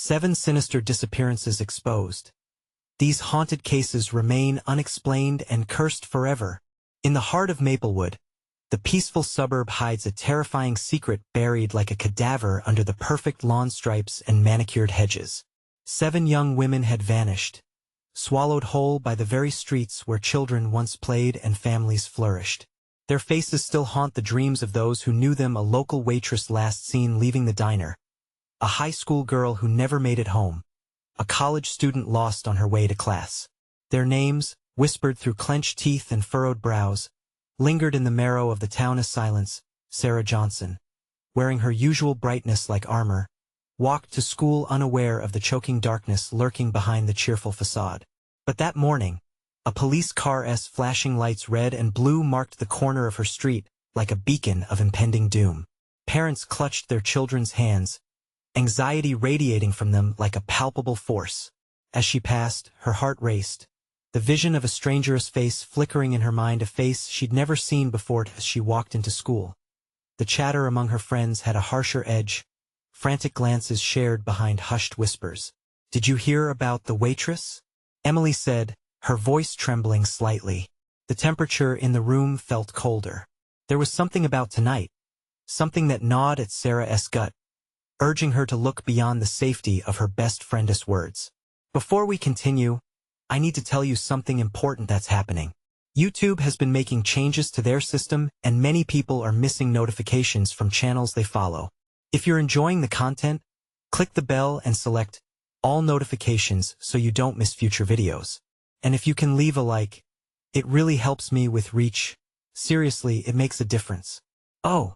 7 Sinister Disappearances Exposed. These haunted cases remain unexplained and cursed forever. In the heart of Maplewood, the peaceful suburb hides a terrifying secret buried like a cadaver under the perfect lawn stripes and manicured hedges. 7 young women had vanished, swallowed whole by the very streets where children once played and families flourished. Their faces still haunt the dreams of those who knew them: a local waitress last seen leaving the diner, a high school girl who never made it home, a college student lost on her way to class. Their names, whispered through clenched teeth and furrowed brows, lingered in the marrow of the town as silence. Sarah Johnson, wearing her usual brightness like armor, walked to school unaware of the choking darkness lurking behind the cheerful facade. But that morning, a police car's flashing lights red and blue marked the corner of her street like a beacon of impending doom. Parents clutched their children's hands, anxiety radiating from them like a palpable force. As she passed, her heart raced, the vision of a stranger's face flickering in her mind, a face she'd never seen before. As she walked into school, the chatter among her friends had a harsher edge, frantic glances shared behind hushed whispers. "Did you hear about the waitress?" Emily said, her voice trembling slightly. The temperature in the room felt colder. There was something about tonight, something that gnawed at Sarah's gut, urging her to look beyond the safety of her best friend's words. Before we continue, I need to tell you something important that's happening. YouTube has been making changes to their system, and many people are missing notifications from channels they follow. If you're enjoying the content, click the bell and select all notifications so you don't miss future videos. And if you can leave a like, it really helps me with reach. Seriously, it makes a difference. Oh,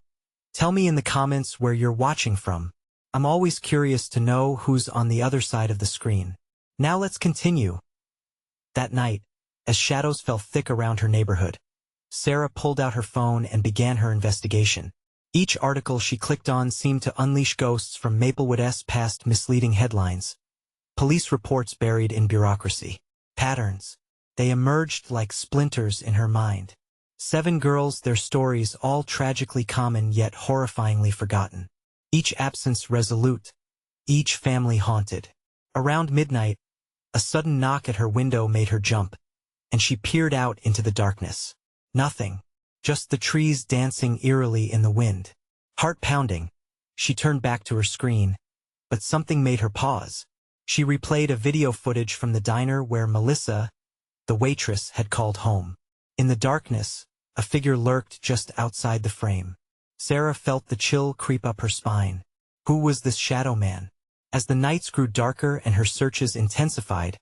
tell me in the comments where you're watching from. I'm always curious to know who's on the other side of the screen. Now let's continue. That night, as shadows fell thick around her neighborhood, Sarah pulled out her phone and began her investigation. Each article she clicked on seemed to unleash ghosts from Maplewood's past: misleading headlines, police reports buried in bureaucracy, patterns. They emerged like splinters in her mind. 7 girls, their stories all tragically common yet horrifyingly forgotten. Each absence resolute, each family haunted. Around midnight, a sudden knock at her window made her jump, and she peered out into the darkness. Nothing, just the trees dancing eerily in the wind. Heart pounding, she turned back to her screen, but something made her pause. She replayed a video footage from the diner where Melissa, the waitress, had called home. In the darkness, a figure lurked just outside the frame. Sarah felt the chill creep up her spine. Who was this shadow man? As the nights grew darker and her searches intensified,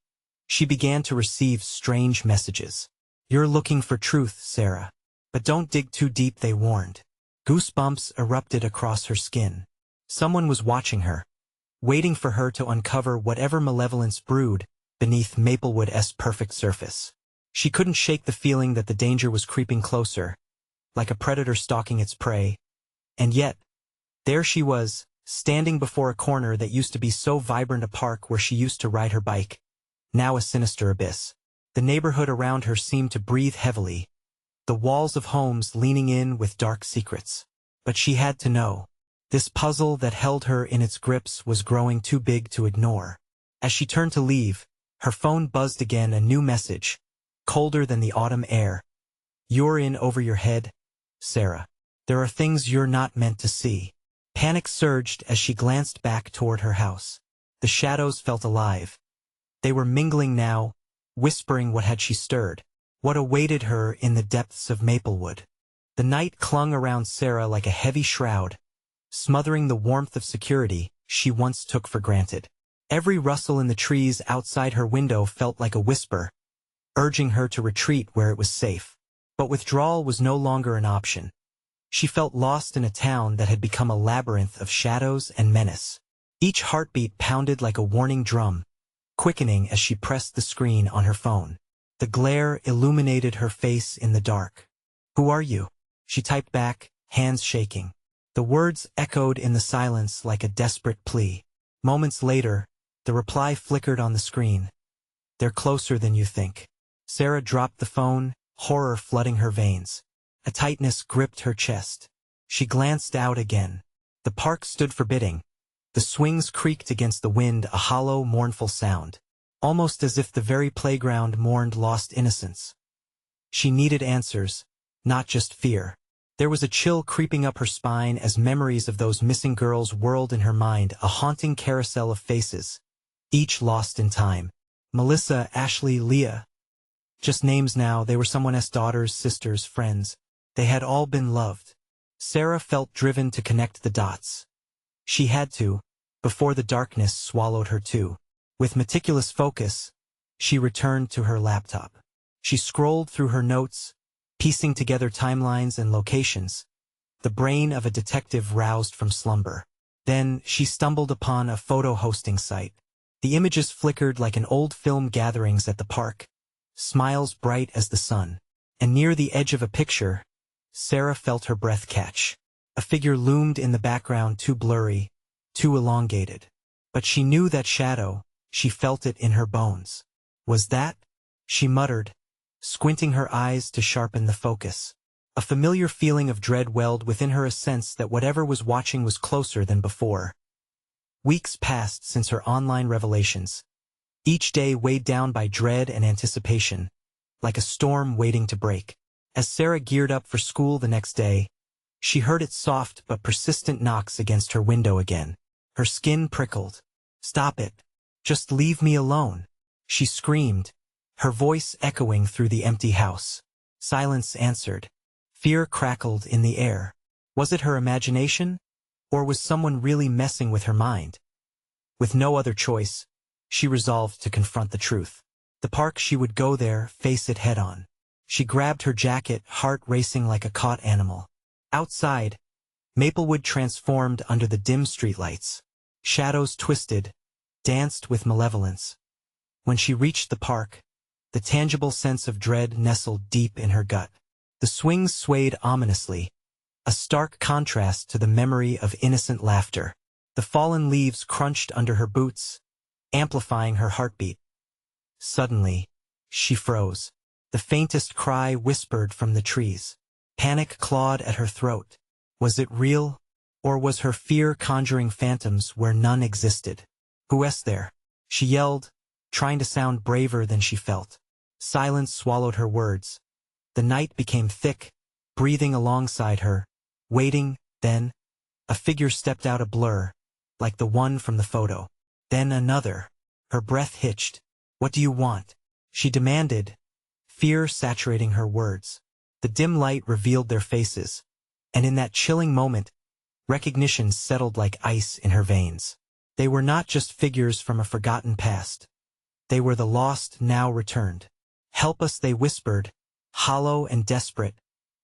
she began to receive strange messages. "You're looking for truth, Sarah. But don't dig too deep," they warned. Goosebumps erupted across her skin. Someone was watching her, waiting for her to uncover whatever malevolence brewed beneath Maplewood's perfect surface. She couldn't shake the feeling that the danger was creeping closer, like a predator stalking its prey. And yet, there she was, standing before a corner that used to be so vibrant, a park where she used to ride her bike, now a sinister abyss. The neighborhood around her seemed to breathe heavily, the walls of homes leaning in with dark secrets. But she had to know. This puzzle that held her in its grips was growing too big to ignore. As she turned to leave, her phone buzzed again, a new message, colder than the autumn air. "You're in over your head, Sarah. There are things you're not meant to see." Panic surged as she glanced back toward her house. The shadows felt alive. They were mingling now, whispering what had she stirred, what awaited her in the depths of Maplewood. The night clung around Sarah like a heavy shroud, smothering the warmth of security she once took for granted. Every rustle in the trees outside her window felt like a whisper, urging her to retreat where it was safe. But withdrawal was no longer an option. She felt lost in a town that had become a labyrinth of shadows and menace. Each heartbeat pounded like a warning drum, quickening as she pressed the screen on her phone. The glare illuminated her face in the dark. "Who are you?" she typed back, hands shaking. The words echoed in the silence like a desperate plea. Moments later, the reply flickered on the screen. "They're closer than you think." Sarah dropped the phone, horror flooding her veins. A tightness gripped her chest. She glanced out again. The park stood forbidding, The swings creaked against the wind, a hollow, mournful sound, almost as if the very playground mourned lost innocence. She needed answers, not just fear. There was a chill creeping up her spine as memories of those missing girls whirled in her mind, a haunting carousel of faces, each lost in time. Melissa, Ashley, Leah. Just names now. They were someone's daughters, sisters, friends. They had all been loved. Sarah felt driven to connect the dots. She had to, before the darkness swallowed her too. With meticulous focus, she returned to her laptop. She scrolled through her notes, piecing together timelines and locations, the brain of a detective roused from slumber. Then she stumbled upon a photo hosting site. The images flickered like an old film gatherings at the park, smiles bright as the sun. And near the edge of a picture, Sarah felt her breath catch. A figure loomed in the background, too blurry, too elongated. But she knew that shadow, she felt it in her bones. Was that? She muttered, squinting her eyes to sharpen the focus. A familiar feeling of dread welled within her, a sense that whatever was watching was closer than before. Weeks passed since her online revelations, each day weighed down by dread and anticipation, like a storm waiting to break. As Sarah geared up for school the next day, she heard its soft but persistent knocks against her window again. Her skin prickled. "Stop it. Just leave me alone," she screamed, her voice echoing through the empty house. Silence answered. Fear crackled in the air. Was it her imagination? Or was someone really messing with her mind? With no other choice, she resolved to confront the truth. The park, she would go there, face it head-on. She grabbed her jacket, heart racing like a caught animal. Outside, Maplewood transformed under the dim streetlights. Shadows twisted, danced with malevolence. When she reached the park, the tangible sense of dread nestled deep in her gut. The swings swayed ominously, a stark contrast to the memory of innocent laughter. The fallen leaves crunched under her boots, amplifying her heartbeat. Suddenly, she froze. The faintest cry whispered from the trees. Panic clawed at her throat. Was it real, or was her fear conjuring phantoms where none existed? "Who's there?" she yelled, trying to sound braver than she felt. Silence swallowed her words. The night became thick, breathing alongside her, waiting. Then, a figure stepped out, a blur, like the one from the photo. Then another. Her breath hitched. "What do you want?" she demanded, fear saturating her words. The dim light revealed their faces, and in that chilling moment, recognition settled like ice in her veins. They were not just figures from a forgotten past. They were the lost now returned. "Help us," they whispered, hollow and desperate,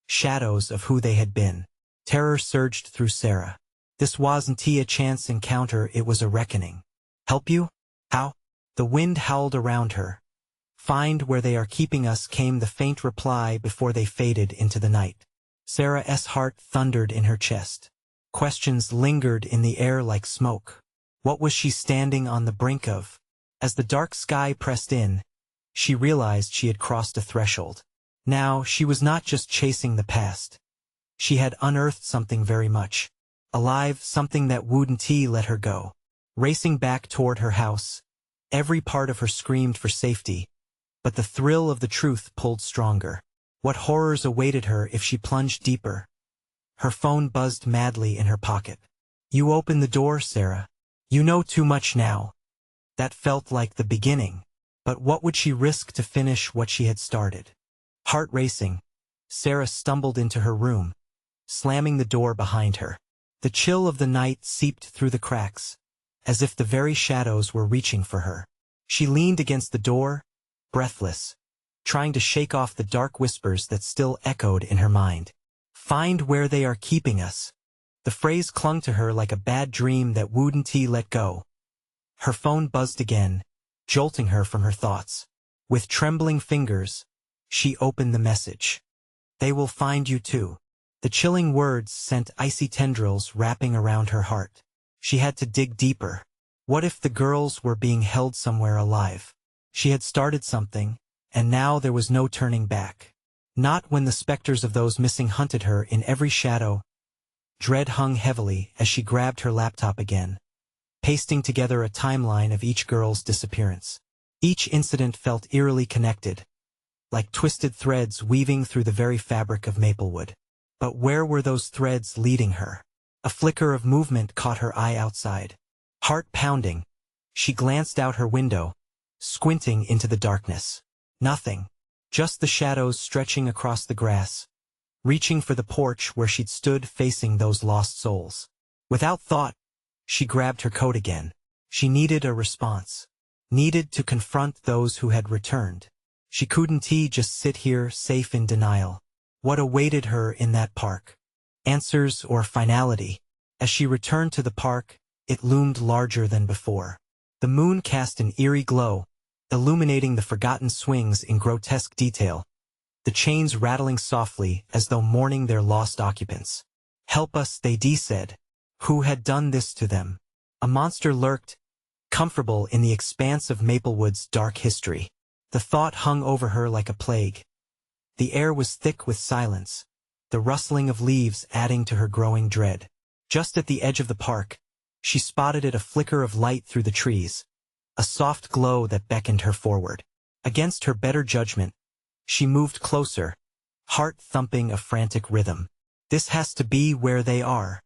shadows of who they had been. Terror surged through Sarah. This wasn't a chance encounter, it was a reckoning. "Help you? How?" The wind howled around her. "Find where they are keeping us," came the faint reply before they faded into the night. Sarah's heart thundered in her chest. Questions lingered in the air like smoke. What was she standing on the brink of? As the dark sky pressed in, she realized she had crossed a threshold. Now, she was not just chasing the past. She had unearthed something very much alive, something that wouldn't let her go. Racing back toward her house, every part of her screamed for safety, but the thrill of the truth pulled stronger. What horrors awaited her if she plunged deeper? Her phone buzzed madly in her pocket. "You open the door, Sarah. You know too much now." That felt like the beginning, but what would she risk to finish what she had started? Heart racing, Sarah stumbled into her room, slamming the door behind her. The chill of the night seeped through the cracks, as if the very shadows were reaching for her. She leaned against the door, breathless, trying to shake off the dark whispers that still echoed in her mind. "Find where they are keeping us." The phrase clung to her like a bad dream that wouldn't let go. Her phone buzzed again, jolting her from her thoughts. With trembling fingers, she opened the message. "They will find you too." The chilling words sent icy tendrils wrapping around her heart. She had to dig deeper. What if the girls were being held somewhere alive? She had started something, and now there was no turning back. Not when the specters of those missing hunted her in every shadow. Dread hung heavily as she grabbed her laptop again. pasting together a timeline of each girl's disappearance. Each incident felt eerily connected, like twisted threads weaving through the very fabric of Maplewood. But where were those threads leading her? A flicker of movement caught her eye outside. Heart pounding, she glanced out her window, squinting into the darkness. Nothing. Just the shadows stretching across the grass, reaching for the porch where she'd stood facing those lost souls. Without thought, she grabbed her coat again. She needed a response. Needed to confront those who had returned. She couldn't just sit here safe in denial. What awaited her in that park? Answers or finality? As she returned to the park, it loomed larger than before. The moon cast an eerie glow, illuminating the forgotten swings in grotesque detail, the chains rattling softly as though mourning their lost occupants. "Help us," they said. Who had done this to them? A monster lurked, comfortable in the expanse of Maplewood's dark history. The thought hung over her like a plague. The air was thick with silence, the rustling of leaves adding to her growing dread. Just at the edge of the park, she spotted a flicker of light through the trees, a soft glow that beckoned her forward. Against her better judgment, she moved closer, heart thumping a frantic rhythm. "This has to be where they are,"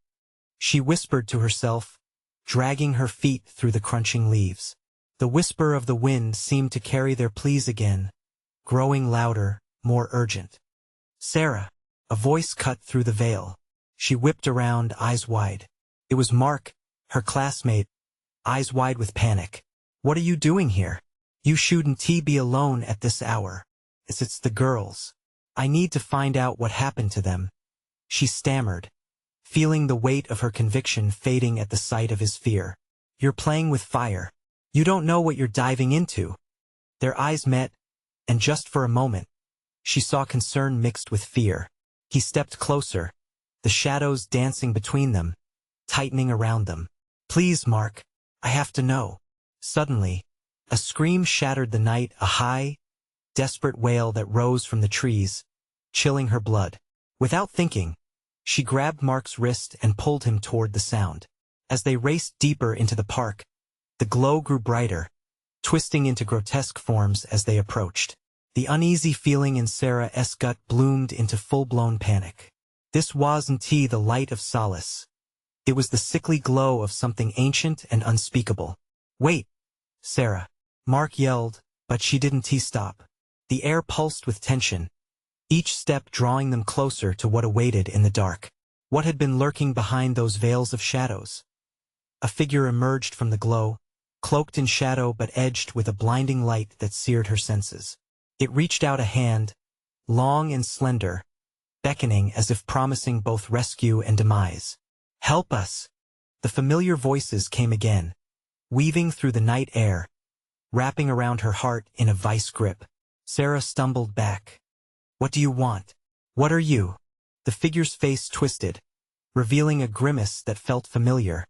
she whispered to herself, dragging her feet through the crunching leaves. The whisper of the wind seemed to carry their pleas again, growing louder, more urgent. "Sarah," a voice cut through the veil. She whipped around, eyes wide. It was Mark, her classmate, eyes wide with panic. "What are you doing here? You shouldn't be alone at this hour. It's the girls. I need to find out what happened to them," she stammered, feeling the weight of her conviction fading at the sight of his fear. "You're playing with fire. You don't know what you're diving into." Their eyes met, and just for a moment, she saw concern mixed with fear. He stepped closer, the shadows dancing between them, tightening around them. "Please, Mark, I have to know." Suddenly, a scream shattered the night, a high, desperate wail that rose from the trees, chilling her blood. Without thinking, she grabbed Mark's wrist and pulled him toward the sound. As they raced deeper into the park, the glow grew brighter, twisting into grotesque forms as they approached. The uneasy feeling in Sarah's gut bloomed into full-blown panic. This wasn't the light of solace. It was the sickly glow of something ancient and unspeakable. "Wait, Sarah," Mark yelled, but she didn't stop. The air pulsed with tension, each step drawing them closer to what awaited in the dark. What had been lurking behind those veils of shadows? A figure emerged from the glow, cloaked in shadow but edged with a blinding light that seared her senses. It reached out a hand, long and slender, beckoning as if promising both rescue and demise. "Help us!" The familiar voices came again, weaving through the night air, wrapping around her heart in a vice grip. Sarah stumbled back. "What do you want? What are you?" The figure's face twisted, revealing a grimace that felt familiar,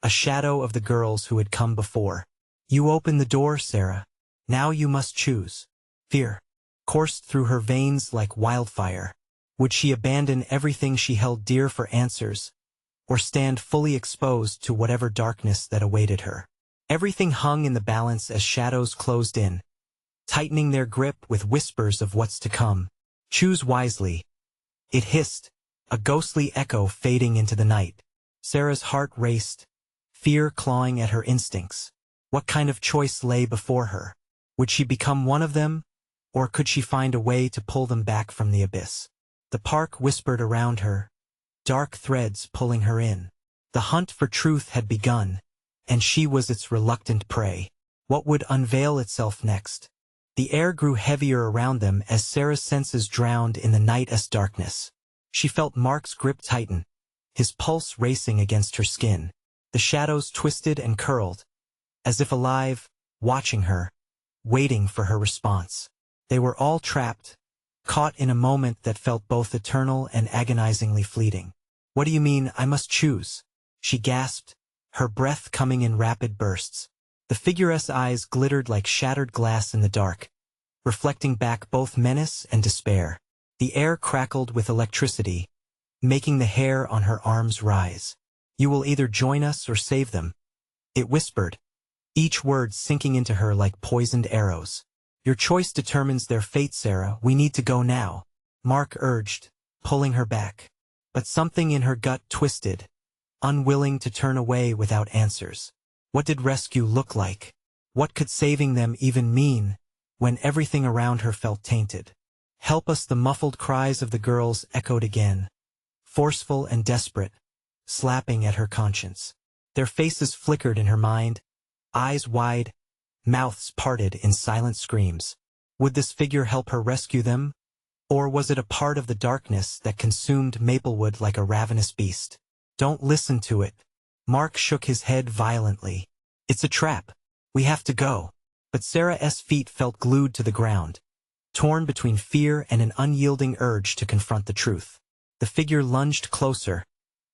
a shadow of the girls who had come before. "You open the door, Sarah. Now you must choose." Fear coursed through her veins like wildfire. Would she abandon everything she held dear for answers, or stand fully exposed to whatever darkness that awaited her? Everything hung in the balance as shadows closed in, tightening their grip with whispers of what's to come. "Choose wisely," it hissed, a ghostly echo fading into the night. Sarah's heart raced, fear clawing at her instincts. What kind of choice lay before her? Would she become one of them, or could she find a way to pull them back from the abyss? The park whispered around her, dark threads pulling her in. The hunt for truth had begun, and she was its reluctant prey. What would unveil itself next? The air grew heavier around them as Sarah's senses drowned in the night's darkness. She felt Mark's grip tighten, his pulse racing against her skin. The shadows twisted and curled, as if alive, watching her, waiting for her response. They were all trapped, caught in a moment that felt both eternal and agonizingly fleeting. "What do you mean, I must choose?" she gasped, her breath coming in rapid bursts. The figure's eyes glittered like shattered glass in the dark, reflecting back both menace and despair. The air crackled with electricity, making the hair on her arms rise. "You will either join us or save them," It whispered, each word sinking into her like poisoned arrows. Your choice determines their fate, Sarah. We need to go now, Mark urged, pulling her back. But something in her gut twisted, unwilling to turn away without answers. What did rescue look like? What could saving them even mean, when everything around her felt tainted? Help us! The muffled cries of the girls echoed again, forceful and desperate, slapping at her conscience. Their faces flickered in her mind, eyes wide, mouths parted in silent screams. Would this figure help her rescue them? Or was it a part of the darkness that consumed Maplewood like a ravenous beast? Don't listen to it. Mark shook his head violently. It's a trap. We have to go. But Sarah's feet felt glued to the ground, torn between fear and an unyielding urge to confront the truth. The figure lunged closer,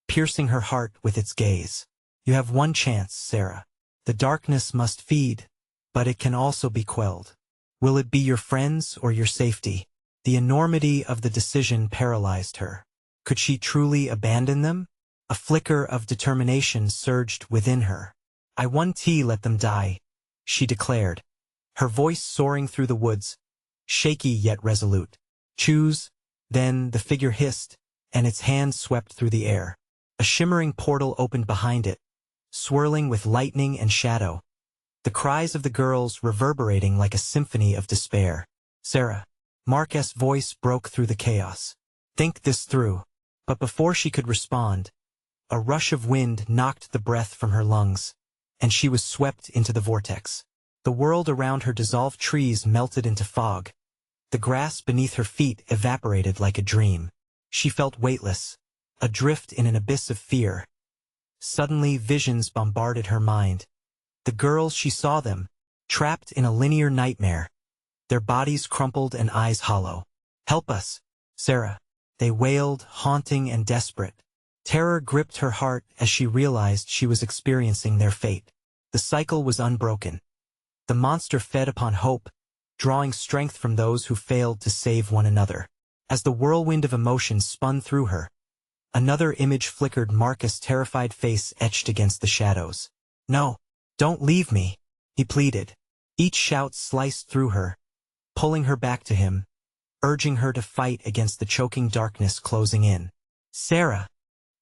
piercing her heart with its gaze. You have one chance, Sarah. The darkness must feed, but it can also be quelled. Will it be your friends or your safety? The enormity of the decision paralyzed her. Could she truly abandon them? A flicker of determination surged within her. I won't let them die, she declared, her voice soaring through the woods, shaky yet resolute. Choose. Then the figure hissed, and its hand swept through the air. A shimmering portal opened behind it, swirling with lightning and shadow, the cries of the girls reverberating like a symphony of despair. Sarah. Mark's voice broke through the chaos. Think this through. But before she could respond, a rush of wind knocked the breath from her lungs, and she was swept into the vortex. The world around her dissolved, trees melted into fog. The grass beneath her feet evaporated like a dream. She felt weightless, adrift in an abyss of fear. Suddenly visions bombarded her mind. The girls, she saw them, trapped in a linear nightmare, their bodies crumpled and eyes hollow. Help us, Sarah, they wailed, haunting and desperate. Terror gripped her heart as she realized she was experiencing their fate. The cycle was unbroken. The monster fed upon hope, drawing strength from those who failed to save one another. As the whirlwind of emotions spun through her, another image flickered. Mark's terrified face etched against the shadows. No, don't leave me, he pleaded. Each shout sliced through her, pulling her back to him, urging her to fight against the choking darkness closing in. Sarah.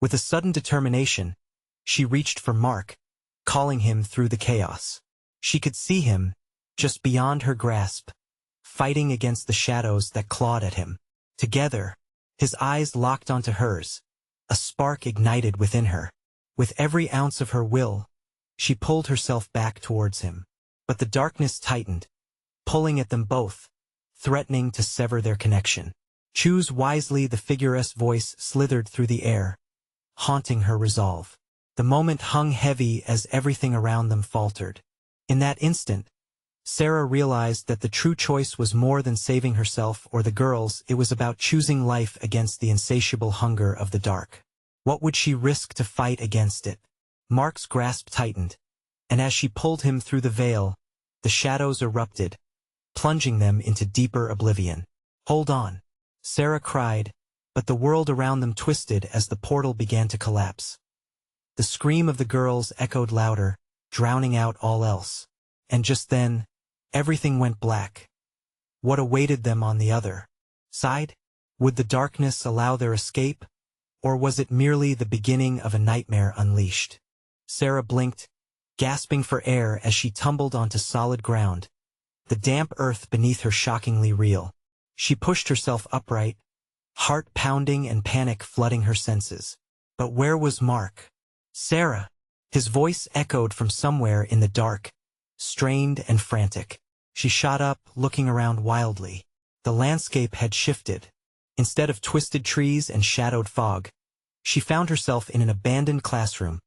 With a sudden determination, she reached for Mark, calling him through the chaos. She could see him, just beyond her grasp, fighting against the shadows that clawed at him. Together, his eyes locked onto hers, a spark ignited within her. With every ounce of her will, she pulled herself back towards him. But the darkness tightened, pulling at them both, threatening to sever their connection. Choose wisely. The figure's voice slithered through the air, haunting her resolve. The moment hung heavy as everything around them faltered. In that instant, Sarah realized that the true choice was more than saving herself or the girls. It was about choosing life against the insatiable hunger of the dark. What would she risk to fight against it? Mark's grasp tightened, and as she pulled him through the veil, the shadows erupted, plunging them into deeper oblivion. Hold on, Sarah cried, but the world around them twisted as the portal began to collapse. The scream of the girls echoed louder, drowning out all else. And just then, everything went black. What awaited them on the other side? Would the darkness allow their escape, or was it merely the beginning of a nightmare unleashed? Sarah blinked, gasping for air as she tumbled onto solid ground, the damp earth beneath her shockingly real. She pushed herself upright, heart pounding and panic flooding her senses. But where was Mark? Sarah! His voice echoed from somewhere in the dark, strained and frantic. She shot up, looking around wildly. The landscape had shifted. Instead of twisted trees and shadowed fog, she found herself in an abandoned classroom,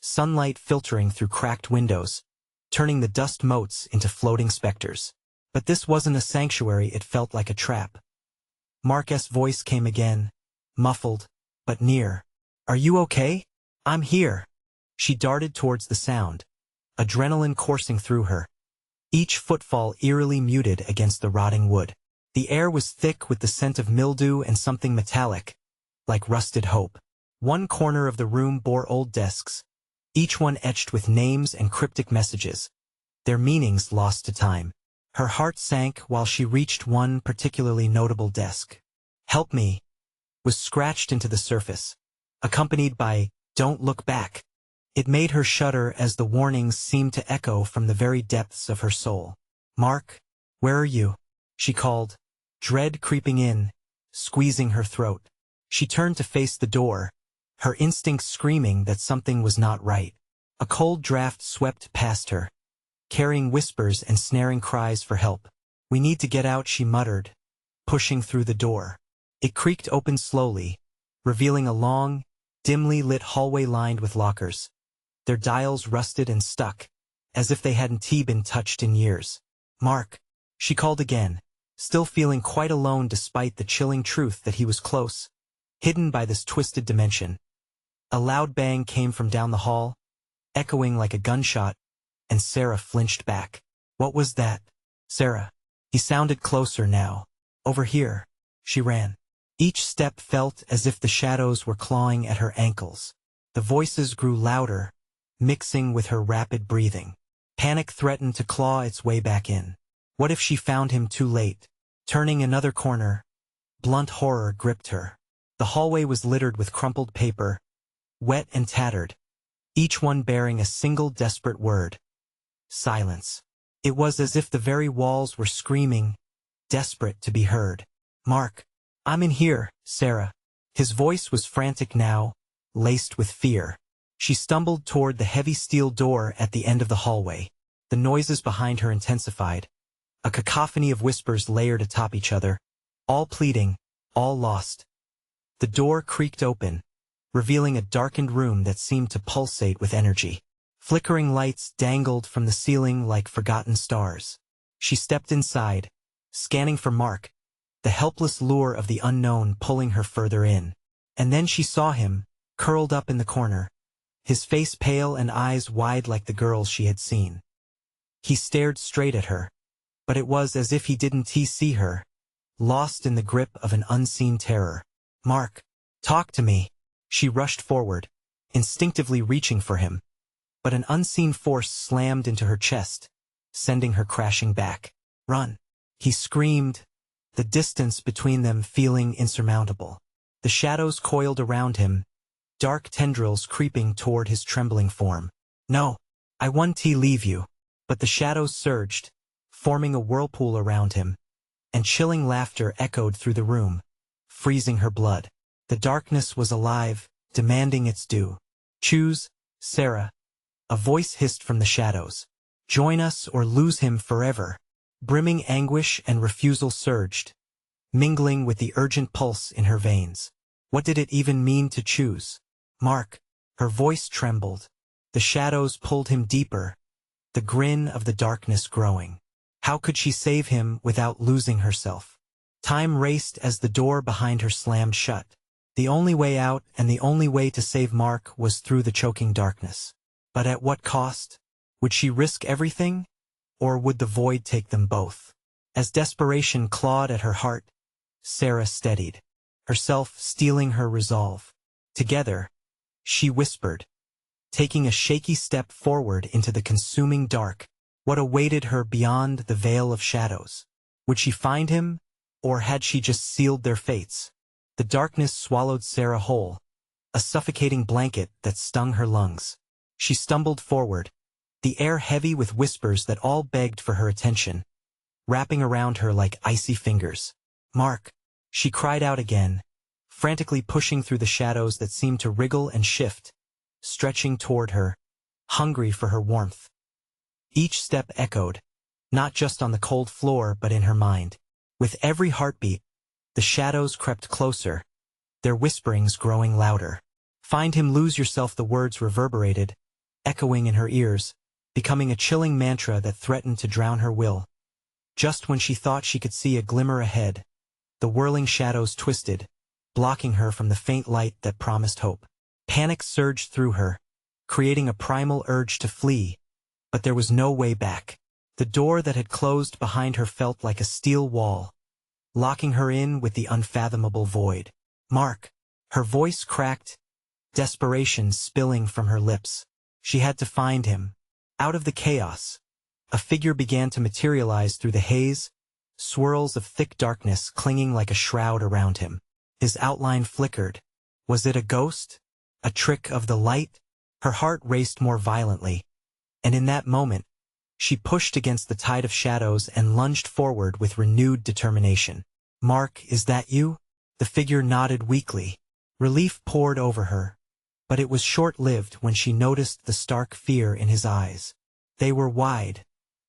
sunlight filtering through cracked windows, turning the dust motes into floating specters. But this wasn't a sanctuary, it felt like a trap. Mark's voice came again, muffled, but near. Are you okay? I'm here. She darted towards the sound, adrenaline coursing through her, each footfall eerily muted against the rotting wood. The air was thick with the scent of mildew and something metallic, like rusted hope. One corner of the room bore old desks, each one etched with names and cryptic messages, their meanings lost to time. Her heart sank while she reached one particularly notable desk. "Help me," was scratched into the surface, accompanied by, "Don't look back." It made her shudder as the warnings seemed to echo from the very depths of her soul. "Mark, where are you?" she called, dread creeping in, squeezing her throat. She turned to face the door, her instincts screaming that something was not right. A cold draft swept past her, carrying whispers and snaring cries for help. "We need to get out," she muttered, pushing through the door. It creaked open slowly, revealing a long, dimly lit hallway lined with lockers, their dials rusted and stuck, as if they hadn't been touched in years. "Mark," she called again, still feeling quite alone despite the chilling truth that he was close, hidden by this twisted dimension. A loud bang came from down the hall, echoing like a gunshot, and Sarah flinched back. "What was that?" "Sarah." He sounded closer now. "Over here." She ran. Each step felt as if the shadows were clawing at her ankles. The voices grew louder, mixing with her rapid breathing. Panic threatened to claw its way back in. What if she found him too late? Turning another corner, blunt horror gripped her. The hallway was littered with crumpled paper, wet and tattered, each one bearing a single desperate word. Silence. It was as if the very walls were screaming, desperate to be heard. "Mark, I'm in here, Sarah." His voice was frantic now, laced with fear. She stumbled toward the heavy steel door at the end of the hallway. The noises behind her intensified, a cacophony of whispers layered atop each other, all pleading, all lost. The door creaked open, revealing a darkened room that seemed to pulsate with energy. Flickering lights dangled from the ceiling like forgotten stars. She stepped inside, scanning for Mark, the helpless lure of the unknown pulling her further in. And then she saw him, curled up in the corner, his face pale and eyes wide like the girl's she had seen. He stared straight at her, but it was as if he didn't see her, lost in the grip of an unseen terror. "Mark, talk to me." She rushed forward, instinctively reaching for him, but an unseen force slammed into her chest, sending her crashing back. "Run!" he screamed, the distance between them feeling insurmountable. The shadows coiled around him, dark tendrils creeping toward his trembling form. "No, I won't leave you." But the shadows surged, forming a whirlpool around him, and chilling laughter echoed through the room, freezing her blood. The darkness was alive, demanding its due. "Choose, Sarah," a voice hissed from the shadows. "Join us or lose him forever." Brimming anguish and refusal surged, mingling with the urgent pulse in her veins. What did it even mean to choose? "Mark," her voice trembled. The shadows pulled him deeper, the grin of the darkness growing. How could she save him without losing herself? Time raced as the door behind her slammed shut. The only way out and the only way to save Mark was through the choking darkness. But at what cost? Would she risk everything? Or would the void take them both? As desperation clawed at her heart, Sarah steadied, herself steeling her resolve. Together, she whispered, taking a shaky step forward into the consuming dark. What awaited her beyond the veil of shadows? Would she find him, or had she just sealed their fates? The darkness swallowed Sarah whole, a suffocating blanket that stung her lungs. She stumbled forward, the air heavy with whispers that all begged for her attention, wrapping around her like icy fingers. "Mark," she cried out again, frantically pushing through the shadows that seemed to wriggle and shift, stretching toward her, hungry for her warmth. Each step echoed, not just on the cold floor but in her mind. With every heartbeat, the shadows crept closer, their whisperings growing louder. "Find him, lose yourself," the words reverberated, echoing in her ears, becoming a chilling mantra that threatened to drown her will. Just when she thought she could see a glimmer ahead, the whirling shadows twisted, blocking her from the faint light that promised hope. Panic surged through her, creating a primal urge to flee, but there was no way back. The door that had closed behind her felt like a steel wall, locking her in with the unfathomable void. "Mark," her voice cracked, desperation spilling from her lips. She had to find him. Out of the chaos, a figure began to materialize through the haze, swirls of thick darkness clinging like a shroud around him. His outline flickered. Was it a ghost? A trick of the light? Her heart raced more violently, and in that moment, she pushed against the tide of shadows and lunged forward with renewed determination. "Mark, is that you?" The figure nodded weakly. Relief poured over her, but it was short-lived when she noticed the stark fear in his eyes. They were wide,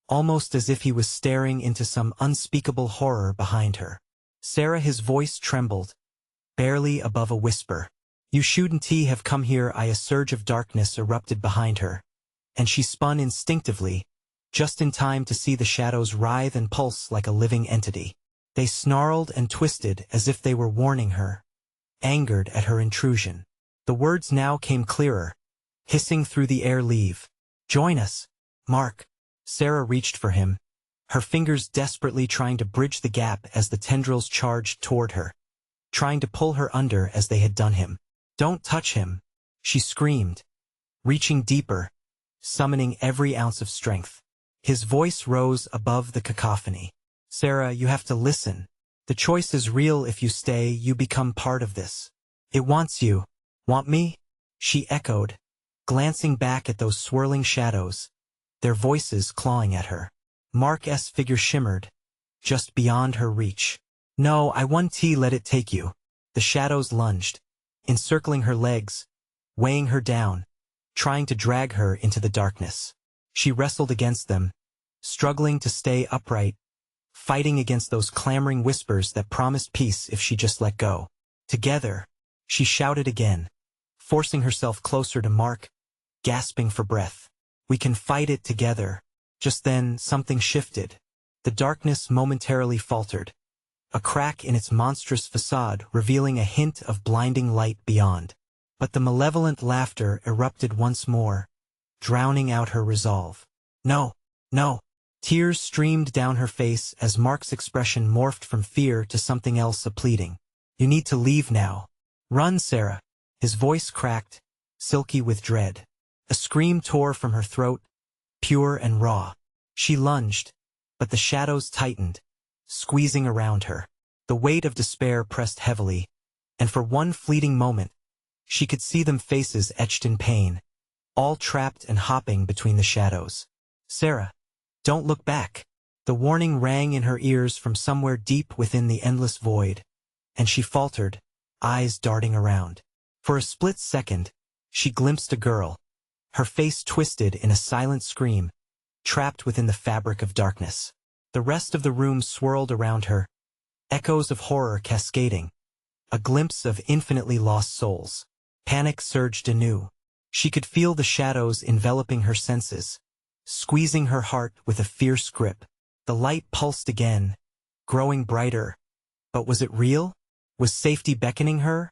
almost as if he was staring into some unspeakable horror behind her. "Sarah," his voice trembled, barely above a whisper. "You shouldn't have come here." A surge of darkness erupted behind her, and she spun instinctively, just in time to see the shadows writhe and pulse like a living entity. They snarled and twisted as if they were warning her, angered at her intrusion. The words now came clearer, hissing through the air. "Leave. Join us, Mark." Sarah reached for him, her fingers desperately trying to bridge the gap as the tendrils charged toward her, trying to pull her under as they had done him. "Don't touch him," she screamed, reaching deeper, summoning every ounce of strength. His voice rose above the cacophony. "Sarah, you have to listen. The choice is real. If you stay, you become part of this. It wants you." "Want me?" she echoed, glancing back at those swirling shadows, their voices clawing at her. Mark's figure shimmered, just beyond her reach. "No, I want to let it take you." The shadows lunged, encircling her legs, weighing her down, trying to drag her into the darkness. She wrestled against them, struggling to stay upright, fighting against those clamoring whispers that promised peace if she just let go. "Together," she shouted again, forcing herself closer to Mark, gasping for breath. "We can fight it together." Just then, something shifted. The darkness momentarily faltered, a crack in its monstrous facade revealing a hint of blinding light beyond. But the malevolent laughter erupted once more, drowning out her resolve. "No, no." Tears streamed down her face as Mark's expression morphed from fear to something else, a pleading. "You need to leave now. Run, Sarah." His voice cracked, silky with dread. A scream tore from her throat, pure and raw. She lunged, but the shadows tightened, squeezing around her. The weight of despair pressed heavily, and for one fleeting moment, she could see them, faces etched in pain, all trapped and hopping between the shadows. "Sarah, don't look back." The warning rang in her ears from somewhere deep within the endless void, and she faltered, eyes darting around. For a split second, she glimpsed a girl, her face twisted in a silent scream, trapped within the fabric of darkness. The rest of the room swirled around her, echoes of horror cascading, a glimpse of infinitely lost souls. Panic surged anew. She could feel the shadows enveloping her senses, squeezing her heart with a fierce grip. The light pulsed again, growing brighter. But was it real? Was safety beckoning her?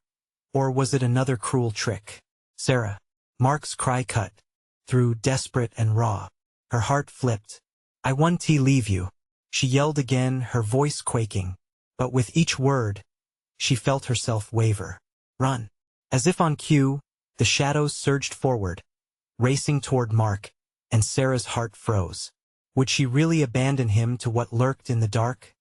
Or was it another cruel trick? "Sarah." Mark's cry cut through, desperate and raw. Her heart flipped. "I want to leave you." She yelled again, her voice quaking. But with each word, she felt herself waver. "Run." As if on cue, the shadows surged forward, racing toward Mark, and Sarah's heart froze. Would she really abandon him to what lurked in the dark?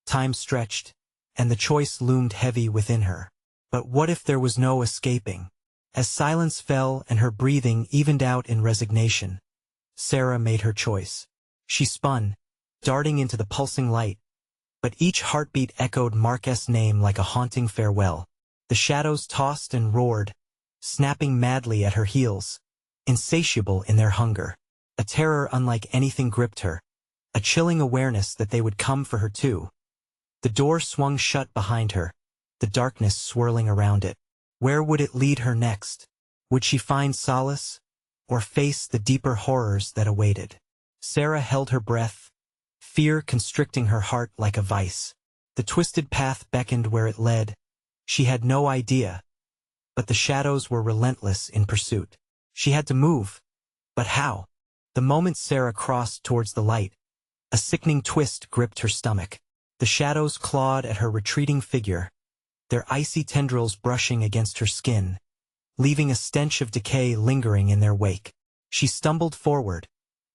Time stretched, and the choice loomed heavy within her. But what if there was no escaping? As silence fell and her breathing evened out in resignation, Sarah made her choice. She spun, darting into the pulsing light, but each heartbeat echoed Mark's name like a haunting farewell. The shadows tossed and roared, snapping madly at her heels, insatiable in their hunger. A terror unlike anything gripped her, a chilling awareness that they would come for her too. The door swung shut behind her, the darkness swirling around it. Where would it lead her next? Would she find solace, or face the deeper horrors that awaited? Sarah held her breath, fear constricting her heart like a vice. The twisted path beckoned where it led. She had no idea, but the shadows were relentless in pursuit. She had to move, but how? The moment Sarah crossed towards the light, a sickening twist gripped her stomach. The shadows clawed at her retreating figure, their icy tendrils brushing against her skin, leaving a stench of decay lingering in their wake. She stumbled forward,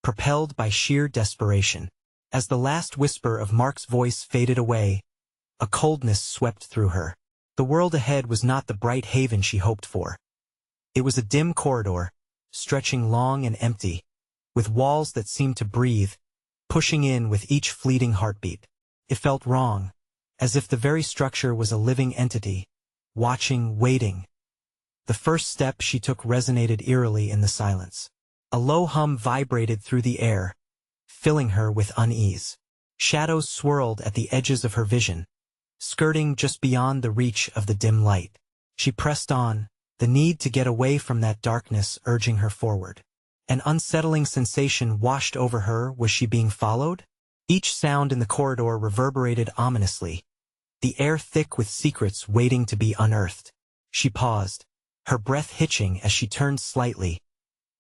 propelled by sheer desperation. As the last whisper of Mark's voice faded away, a coldness swept through her. The world ahead was not the bright haven she hoped for. It was a dim corridor, stretching long and empty, with walls that seemed to breathe, pushing in with each fleeting heartbeat. It felt wrong, as if the very structure was a living entity, watching, waiting. The first step she took resonated eerily in the silence. A low hum vibrated through the air, filling her with unease. Shadows swirled at the edges of her vision, skirting just beyond the reach of the dim light. She pressed on, the need to get away from that darkness urging her forward. An unsettling sensation washed over her. Was she being followed? Each sound in the corridor reverberated ominously, the air thick with secrets waiting to be unearthed. She paused, her breath hitching as she turned slightly,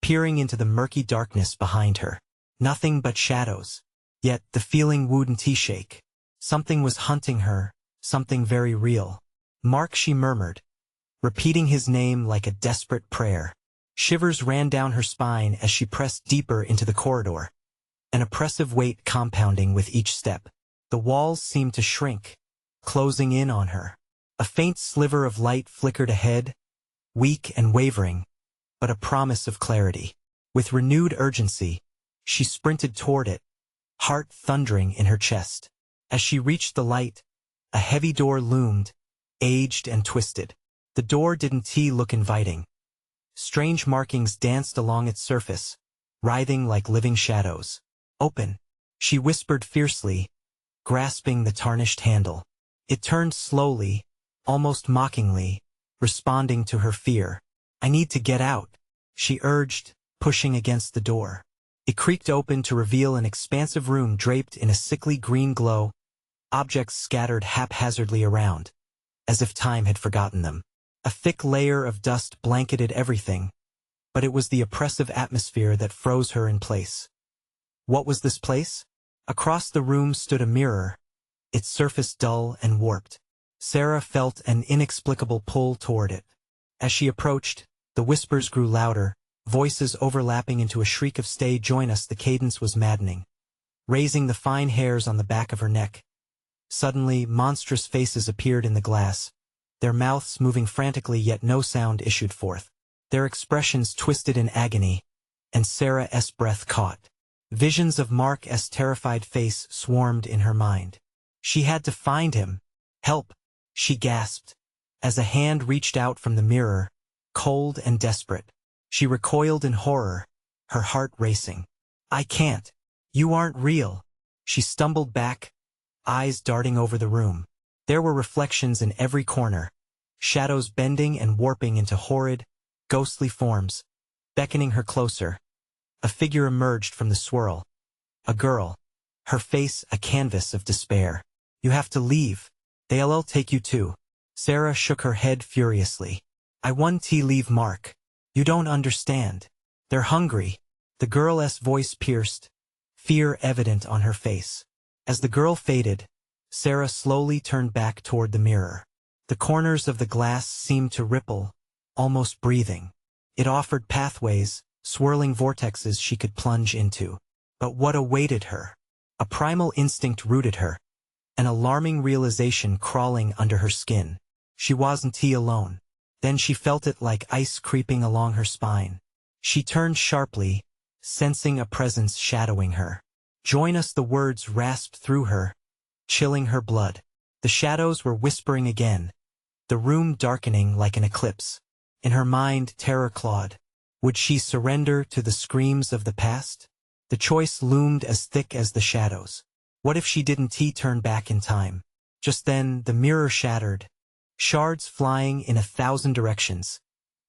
peering into the murky darkness behind her. Nothing but shadows. Yet the feeling wouldn't shake. Something was hunting her, something very real. Mark, she murmured, repeating his name like a desperate prayer. Shivers ran down her spine as she pressed deeper into the corridor, an oppressive weight compounding with each step. The walls seemed to shrink, closing in on her. A faint sliver of light flickered ahead, weak and wavering, but a promise of clarity. With renewed urgency, she sprinted toward it, heart thundering in her chest. As she reached the light, a heavy door loomed, aged and twisted. The door didn't look inviting. Strange markings danced along its surface, writhing like living shadows. "Open," she whispered fiercely, grasping the tarnished handle. It turned slowly, almost mockingly, responding to her fear. "I need to get out," she urged, pushing against the door. It creaked open to reveal an expansive room draped in a sickly green glow, objects scattered haphazardly around, as if time had forgotten them. A thick layer of dust blanketed everything, but it was the oppressive atmosphere that froze her in place. What was this place? Across the room stood a mirror, its surface dull and warped. Sarah felt an inexplicable pull toward it. As she approached, the whispers grew louder, voices overlapping into a shriek of "Stay, join us." The cadence was maddening, raising the fine hairs on the back of her neck. Suddenly, monstrous faces appeared in the glass, their mouths moving frantically, yet no sound issued forth. Their expressions twisted in agony, and Sarah's breath caught. Visions of Mark's terrified face swarmed in her mind. She had to find him. "Help!" she gasped, as a hand reached out from the mirror, cold and desperate. She recoiled in horror, her heart racing. "I can't. You aren't real." She stumbled back, eyes darting over the room. There were reflections in every corner, shadows bending and warping into horrid, ghostly forms, beckoning her closer. A figure emerged from the swirl. A girl, her face a canvas of despair. "You have to leave. They'll take you too." Sarah shook her head furiously. "I want to leave, Mark. You don't understand. They're hungry." The girl's voice pierced, fear evident on her face. As the girl faded, Sarah slowly turned back toward the mirror. The corners of the glass seemed to ripple, almost breathing. It offered pathways, swirling vortexes she could plunge into. But what awaited her? A primal instinct rooted her, an alarming realization crawling under her skin. She wasn't alone. Then she felt it like ice creeping along her spine. She turned sharply, sensing a presence shadowing her. "Join us," the words rasped through her, chilling her blood. The shadows were whispering again, the room darkening like an eclipse. In her mind, terror clawed. Would she surrender to the screams of the past? The choice loomed as thick as the shadows. What if she didn't turn back in time? Just then, the mirror shattered, shards flying in 1,000 directions,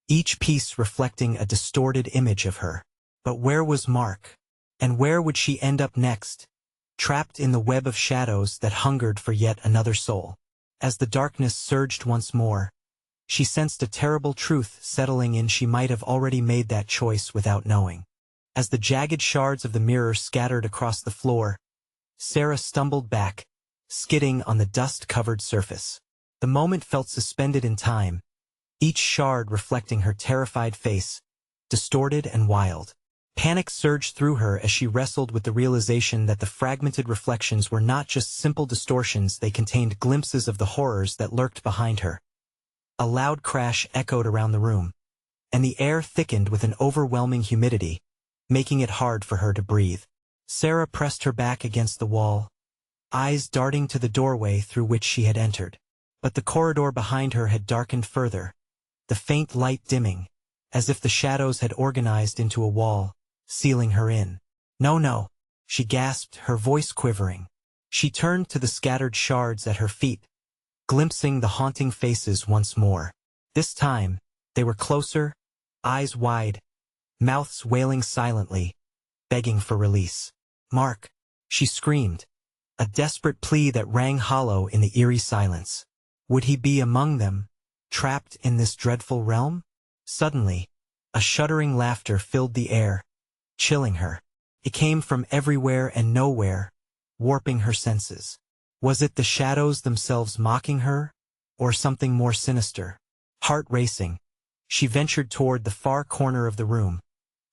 each piece reflecting a distorted image of her. But where was Mark? And where would she end up next? Trapped in the web of shadows that hungered for yet another soul. As the darkness surged once more, she sensed a terrible truth settling in. She might have already made that choice without knowing. As the jagged shards of the mirror scattered across the floor, Sarah stumbled back, skidding on the dust-covered surface. The moment felt suspended in time, each shard reflecting her terrified face, distorted and wild. Panic surged through her as she wrestled with the realization that the fragmented reflections were not just simple distortions, they contained glimpses of the horrors that lurked behind her. A loud crash echoed around the room, and the air thickened with an overwhelming humidity, making it hard for her to breathe. Sarah pressed her back against the wall, eyes darting to the doorway through which she had entered. But the corridor behind her had darkened further, the faint light dimming, as if the shadows had organized into a wall, sealing her in. "No, no," she gasped, her voice quivering. She turned to the scattered shards at her feet, glimpsing the haunting faces once more. This time, they were closer, eyes wide, mouths wailing silently, begging for release. "Mark," she screamed, a desperate plea that rang hollow in the eerie silence. Would he be among them, trapped in this dreadful realm? Suddenly, a shuddering laughter filled the air, chilling her. It came from everywhere and nowhere, warping her senses. Was it the shadows themselves mocking her, or something more sinister? Heart racing, she ventured toward the far corner of the room,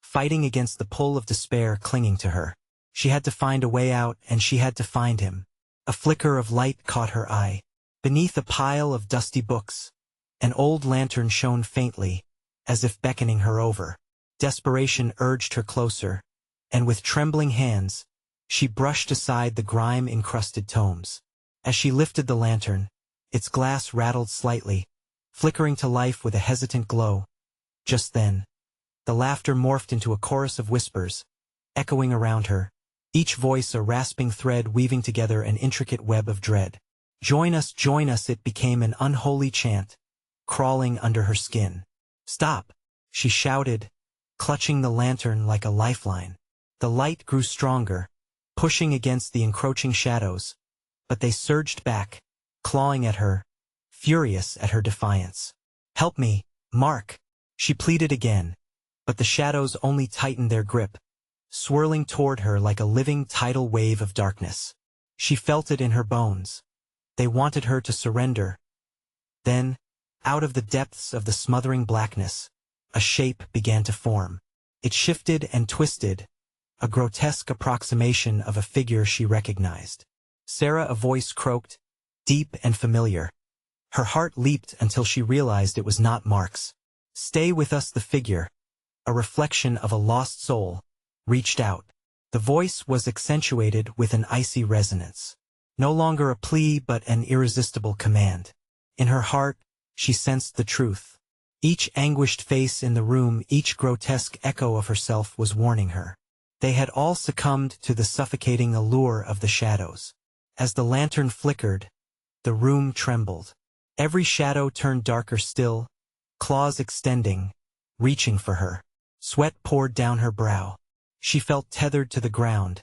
fighting against the pull of despair clinging to her. She had to find a way out, and she had to find him. A flicker of light caught her eye. Beneath a pile of dusty books, an old lantern shone faintly, as if beckoning her over. Desperation urged her closer, and with trembling hands, she brushed aside the grime-encrusted tomes. As she lifted the lantern, its glass rattled slightly, flickering to life with a hesitant glow. Just then, the laughter morphed into a chorus of whispers, echoing around her, each voice a rasping thread weaving together an intricate web of dread. Join us, it became an unholy chant, crawling under her skin. "Stop," she shouted, clutching the lantern like a lifeline. The light grew stronger, pushing against the encroaching shadows, but they surged back, clawing at her, furious at her defiance. "Help me, Mark," she pleaded again, but the shadows only tightened their grip, swirling toward her like a living tidal wave of darkness. She felt it in her bones. They wanted her to surrender. Then, out of the depths of the smothering blackness, a shape began to form. It shifted and twisted, a grotesque approximation of a figure she recognized. "Sarah," a voice croaked, deep and familiar. Her heart leaped until she realized it was not Mark's. "Stay with us," the figure, a reflection of a lost soul, reached out. The voice was accentuated with an icy resonance. No longer a plea but an irresistible command. In her heart, she sensed the truth. Each anguished face in the room, each grotesque echo of herself was warning her. They had all succumbed to the suffocating allure of the shadows. As the lantern flickered, the room trembled. Every shadow turned darker still, claws extending, reaching for her. Sweat poured down her brow. She felt tethered to the ground,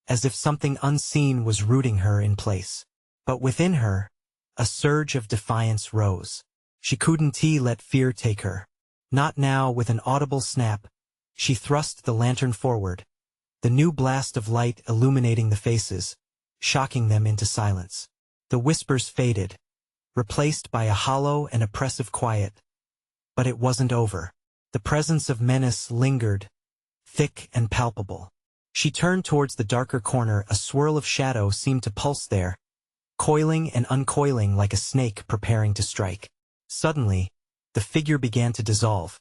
as if something unseen was rooting her in place. But within her, a surge of defiance rose. She couldn't let fear take her. Not now. With an audible snap, she thrust the lantern forward, the new blast of light illuminating the faces, shocking them into silence. The whispers faded, replaced by a hollow and oppressive quiet. But it wasn't over. The presence of menace lingered, thick and palpable. She turned towards the darker corner. A swirl of shadow seemed to pulse there, coiling and uncoiling like a snake preparing to strike. Suddenly, the figure began to dissolve,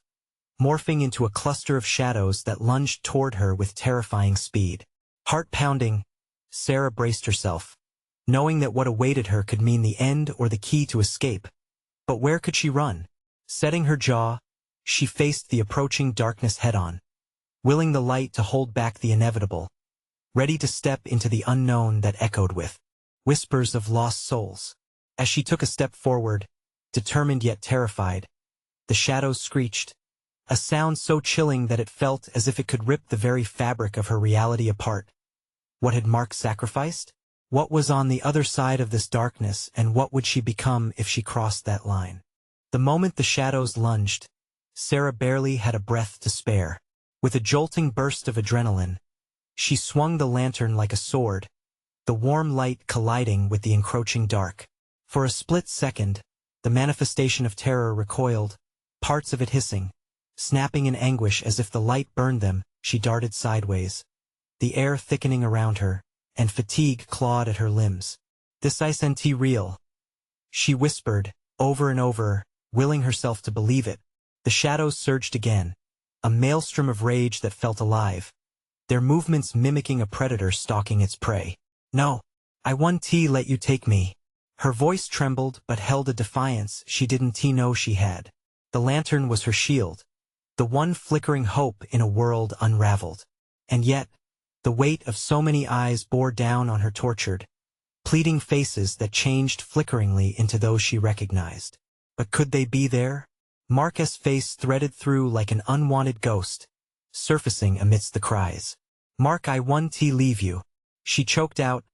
morphing into a cluster of shadows that lunged toward her with terrifying speed. Heart pounding, Sarah braced herself, knowing that what awaited her could mean the end or the key to escape. But where could she run? Setting her jaw, she faced the approaching darkness head-on, willing the light to hold back the inevitable, ready to step into the unknown that echoed with whispers of lost souls. As she took a step forward, determined yet terrified, the shadows screeched, a sound so chilling that it felt as if it could rip the very fabric of her reality apart. What had Mark sacrificed? What was on the other side of this darkness, and what would she become if she crossed that line? The moment the shadows lunged, Sarah barely had a breath to spare. With a jolting burst of adrenaline, she swung the lantern like a sword, the warm light colliding with the encroaching dark. For a split second, the manifestation of terror recoiled, parts of it hissing, snapping in anguish as if the light burned them. she darted sideways, the air thickening around her, and fatigue clawed at her limbs. "This I sent real," she whispered, over and over, willing herself to believe it. The shadows surged again, a maelstrom of rage that felt alive, their movements mimicking a predator stalking its prey. "No, I won't let you take me." Her voice trembled but held a defiance she didn't know she had. The lantern was her shield, the one flickering hope in a world unraveled. And yet, the weight of so many eyes bore down on her tortured, pleading faces that changed flickeringly into those she recognized. But could they be there? Marcus' face threaded through like an unwanted ghost, surfacing amidst the cries. "Mark, I won't leave you," she choked out,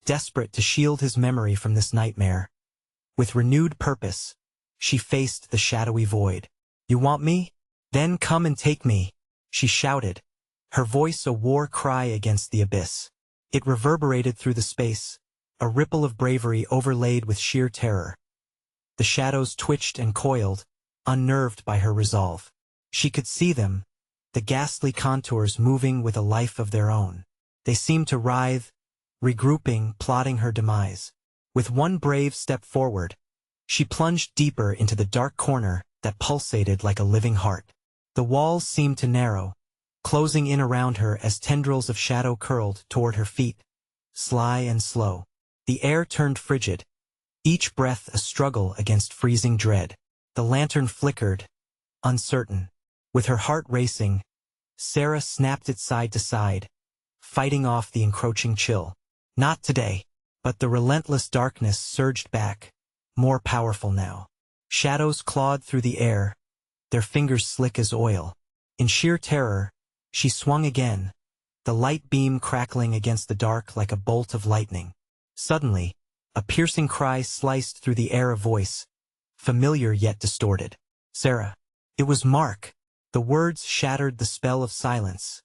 desperate to shield his memory from this nightmare. With renewed purpose, she faced the shadowy void. "You want me? Then come and take me," she shouted, her voice a war cry against the abyss. It reverberated through the space, a ripple of bravery overlaid with sheer terror. The shadows twitched and coiled, unnerved by her resolve. She could see them, the ghastly contours moving with a life of their own. They seemed to writhe, regrouping, plotting her demise. With one brave step forward, she plunged deeper into the dark corner that pulsated like a living heart. The walls seemed to narrow, closing in around her as tendrils of shadow curled toward her feet, sly and slow. The air turned frigid, each breath a struggle against freezing dread. The lantern flickered, uncertain. With her heart racing, Sarah snapped it side to side, fighting off the encroaching chill. Not today. But the relentless darkness surged back, more powerful now. Shadows clawed through the air, their fingers slick as oil. In sheer terror, she swung again, the light beam crackling against the dark like a bolt of lightning. Suddenly, a piercing cry sliced through the air, a voice, familiar yet distorted. "Sarah." It was Mark. The words shattered the spell of silence,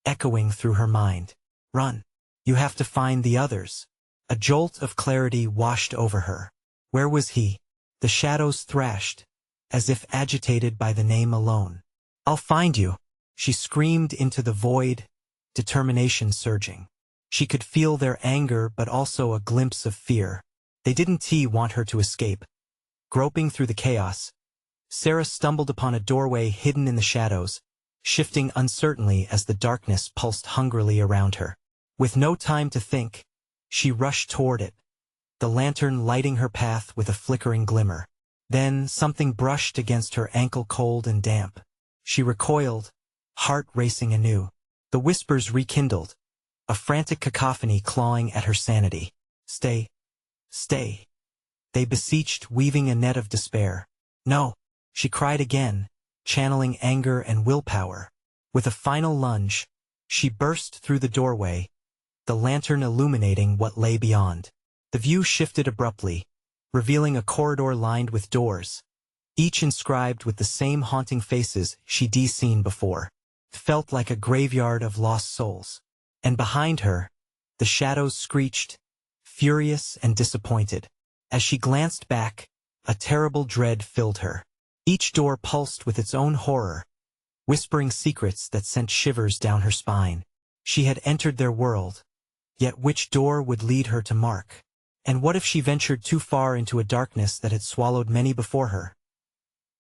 echoing through her mind. "Run. You have to find the others." A jolt of clarity washed over her. Where was he? The shadows thrashed, as if agitated by the name alone. "I'll find you," she screamed into the void, determination surging. She could feel their anger but also a glimpse of fear. They didn't want her to escape. Groping through the chaos, Sarah stumbled upon a doorway hidden in the shadows, shifting uncertainly as the darkness pulsed hungrily around her. With no time to think, she rushed toward it, the lantern lighting her path with a flickering glimmer. Then something brushed against her ankle, cold and damp. She recoiled, heart racing anew. The whispers rekindled, a frantic cacophony clawing at her sanity. "Stay. Stay," they beseeched, weaving a net of despair. "No," she cried again, channeling anger and willpower. With a final lunge, she burst through the doorway, the lantern illuminating what lay beyond. The view shifted abruptly, revealing a corridor lined with doors, each inscribed with the same haunting faces she'd seen before. It felt like a graveyard of lost souls. And behind her, the shadows screeched, furious and disappointed. As she glanced back, a terrible dread filled her. Each door pulsed with its own horror, whispering secrets that sent shivers down her spine. She had entered their world, yet which door would lead her to Mark? And what if she ventured too far into a darkness that had swallowed many before her?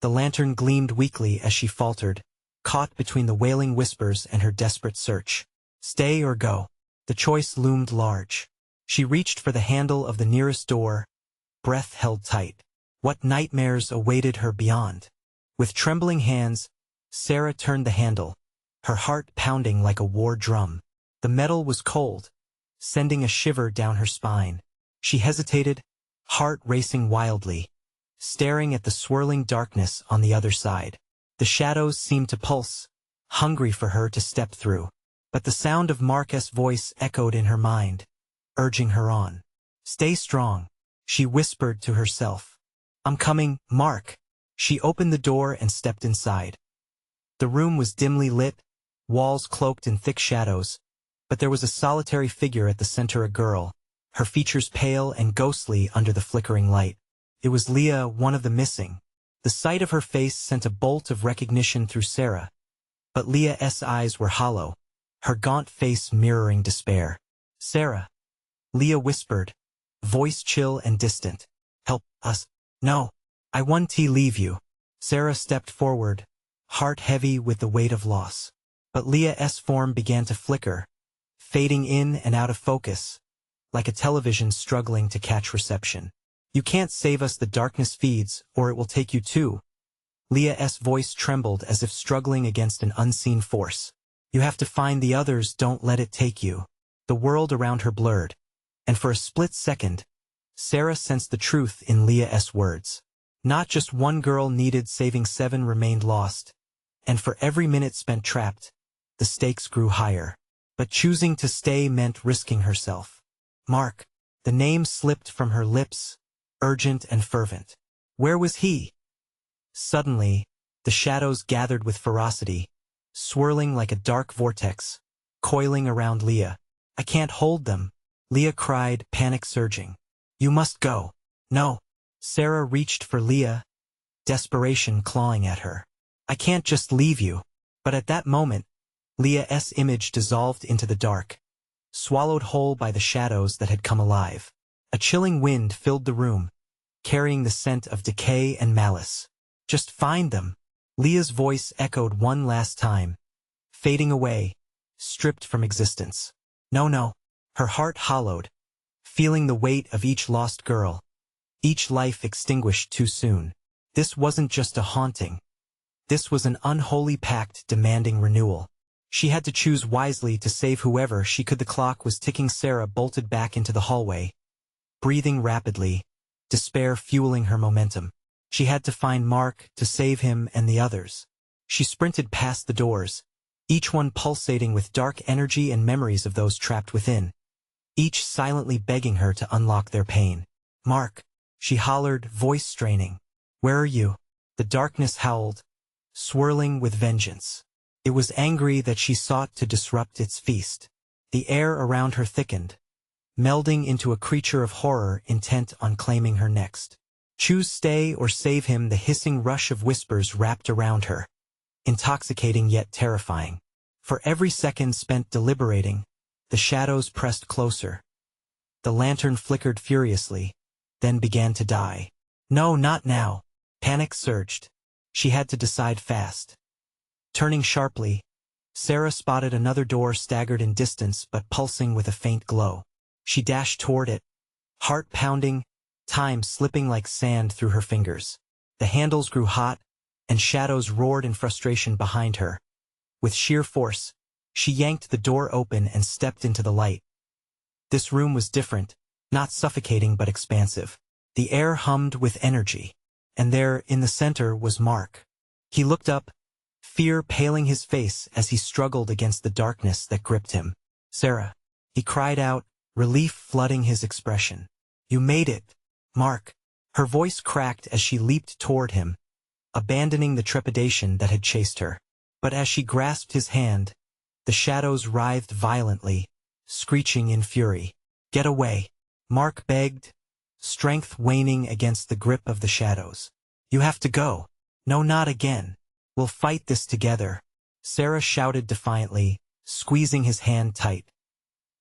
The lantern gleamed weakly as she faltered, caught between the wailing whispers and her desperate search. Stay or go? The choice loomed large. She reached for the handle of the nearest door, breath held tight. What nightmares awaited her beyond? With trembling hands, Sarah turned the handle, her heart pounding like a war drum. The metal was cold, sending a shiver down her spine. She hesitated, heart racing wildly, staring at the swirling darkness on the other side. The shadows seemed to pulse, hungry for her to step through. But the sound of Mark's voice echoed in her mind, urging her on. Stay strong, she whispered to herself. I'm coming, Mark. She opened the door and stepped inside. The room was dimly lit, walls cloaked in thick shadows, but there was a solitary figure at the center, a girl, her features pale and ghostly under the flickering light. It was Leah, one of the missing. The sight of her face sent a bolt of recognition through Sarah, but Leah's eyes were hollow, her gaunt face mirroring despair. "Sarah," Leah whispered, voice chill and distant. "Help us." "No, I won't leave you." Sarah stepped forward, heart heavy with the weight of loss. But Leah's form began to flicker, fading in and out of focus, like a television struggling to catch reception. "You can't save us, the darkness feeds, or it will take you too." Leah's voice trembled as if struggling against an unseen force. "You have to find the others, don't let it take you." The world around her blurred, and for a split second, Sarah sensed the truth in Leah's words. Not just one girl needed saving, 7 remained lost, and for every minute spent trapped, the stakes grew higher. But choosing to stay meant risking herself. Mark. The name slipped from her lips, urgent and fervent. Where was he? Suddenly, the shadows gathered with ferocity, swirling like a dark vortex, coiling around Leah. "I can't hold them," Leah cried, panic surging. "You must go." "No." Sarah reached for Leah, desperation clawing at her. "I can't just leave you." But at that moment, Leah's image dissolved into the dark, swallowed whole by the shadows that had come alive. A chilling wind filled the room, carrying the scent of decay and malice. "Just find them." Leah's voice echoed one last time, fading away, stripped from existence. "No, no." Her heart hollowed, feeling the weight of each lost girl, each life extinguished too soon. This wasn't just a haunting. This was an unholy pact demanding renewal. She had to choose wisely to save whoever she could. The clock was ticking. Sarah bolted back into the hallway, breathing rapidly, despair fueling her momentum. She had to find Mark, to save him and the others. She sprinted past the doors, each one pulsating with dark energy and memories of those trapped within, each silently begging her to unlock their pain. "Mark," she hollered, voice straining. "Where are you?" The darkness howled, swirling with vengeance. It was angry that she sought to disrupt its feast. The air around her thickened, melding into a creature of horror intent on claiming her next. "Choose stay or save him." The hissing rush of whispers wrapped around her, intoxicating yet terrifying. For every second spent deliberating, the shadows pressed closer. The lantern flickered furiously, then began to die. "No, not now." Panic surged. She had to decide fast. Turning sharply, Sarah spotted another door, staggered in distance but pulsing with a faint glow. She dashed toward it, heart pounding, time slipping like sand through her fingers. The handles grew hot, and shadows roared in frustration behind her. With sheer force, she yanked the door open and stepped into the light. This room was different, not suffocating but expansive. The air hummed with energy, and there, in the center, was Mark. He looked up, fear paling his face as he struggled against the darkness that gripped him. "Sarah," he cried out, relief flooding his expression. "You made it, Mark." Her voice cracked as she leaped toward him, abandoning the trepidation that had chased her. But as she grasped his hand, the shadows writhed violently, screeching in fury. "Get away," Mark begged, strength waning against the grip of the shadows. "You have to go." "No, not again. We'll fight this together," Sarah shouted defiantly, squeezing his hand tight.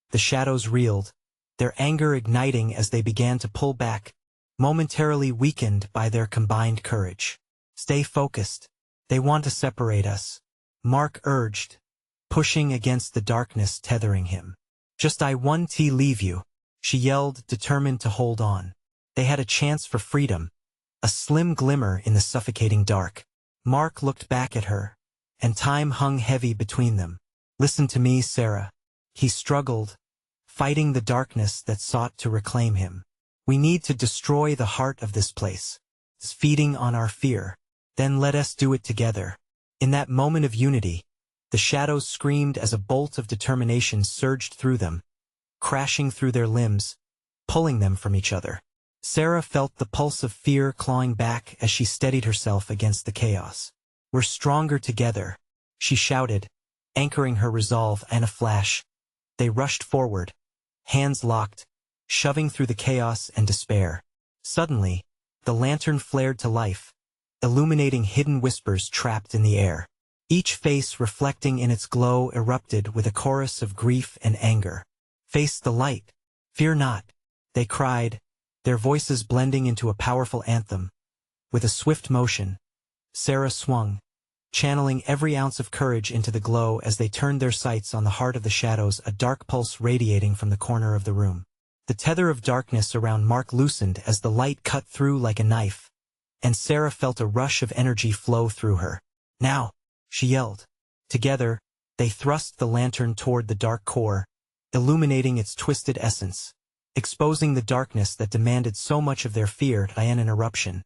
The shadows reeled, their anger igniting as they began to pull back, momentarily weakened by their combined courage. "Stay focused. They want to separate us," Mark urged, pushing against the darkness tethering him. "Just I won't leave you," she yelled, determined to hold on. They had a chance for freedom, a slim glimmer in the suffocating dark. Mark looked back at her, and time hung heavy between them. "Listen to me, Sarah," he struggled, fighting the darkness that sought to reclaim him. "We need to destroy the heart of this place. It's feeding on our fear. Then let us do it together." In that moment of unity, the shadows screamed as a bolt of determination surged through them, crashing through their limbs, pulling them from each other. Sarah felt the pulse of fear clawing back as she steadied herself against the chaos. "We're stronger together," she shouted, anchoring her resolve. In a flash, they rushed forward, hands locked, shoving through the chaos and despair. Suddenly, the lantern flared to life, illuminating hidden whispers trapped in the air. Each face reflecting in its glow erupted with a chorus of grief and anger. "Face the light. Fear not," they cried, their voices blending into a powerful anthem. With a swift motion, Sarah swung, channeling every ounce of courage into the glow as they turned their sights on the heart of the shadows, a dark pulse radiating from the corner of the room. The tether of darkness around Mark loosened as the light cut through like a knife, and Sarah felt a rush of energy flow through her. "Now!" she yelled. Together, they thrust the lantern toward the dark core, illuminating its twisted essence, exposing the darkness that demanded so much of their fear. In an eruption,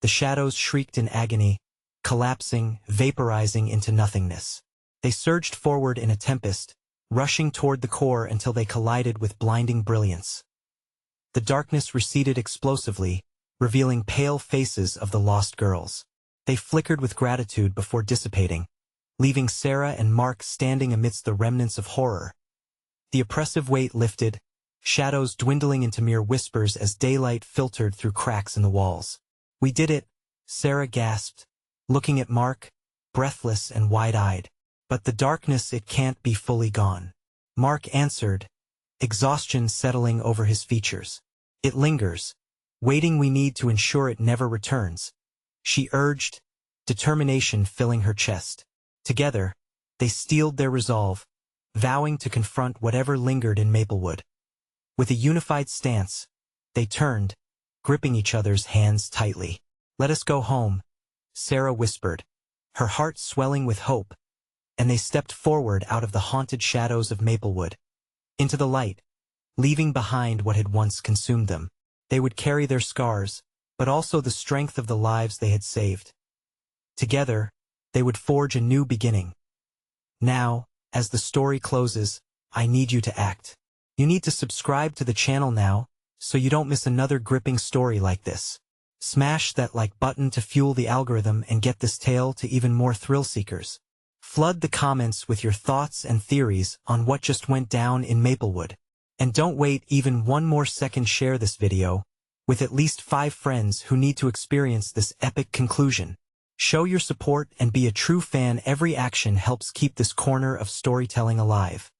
the shadows shrieked in agony, collapsing, vaporizing into nothingness. They surged forward in a tempest, rushing toward the core until they collided with blinding brilliance. The darkness receded explosively, revealing pale faces of the lost girls. They flickered with gratitude before dissipating, leaving Sarah and Mark standing amidst the remnants of horror. The oppressive weight lifted, shadows dwindling into mere whispers as daylight filtered through cracks in the walls. "We did it," Sarah gasped, looking at Mark, breathless and wide-eyed. "But the darkness, it can't be fully gone," Mark answered, exhaustion settling over his features. "It lingers, waiting. We need to ensure it never returns," she urged, determination filling her chest. Together, they steeled their resolve, vowing to confront whatever lingered in Maplewood. With a unified stance, they turned, gripping each other's hands tightly. "Let us go home," Sarah whispered, her heart swelling with hope, and they stepped forward out of the haunted shadows of Maplewood, into the light, leaving behind what had once consumed them. They would carry their scars, but also the strength of the lives they had saved. Together, they would forge a new beginning. Now, as the story closes, I need you to act. You need to subscribe to the channel now, so you don't miss another gripping story like this. Smash that like button to fuel the algorithm and get this tale to even more thrill seekers. Flood the comments with your thoughts and theories on what just went down in Maplewood. And don't wait even one more second. Share this video with at least 5 friends who need to experience this epic conclusion. Show your support and be a true fan. Every action helps keep this corner of storytelling alive.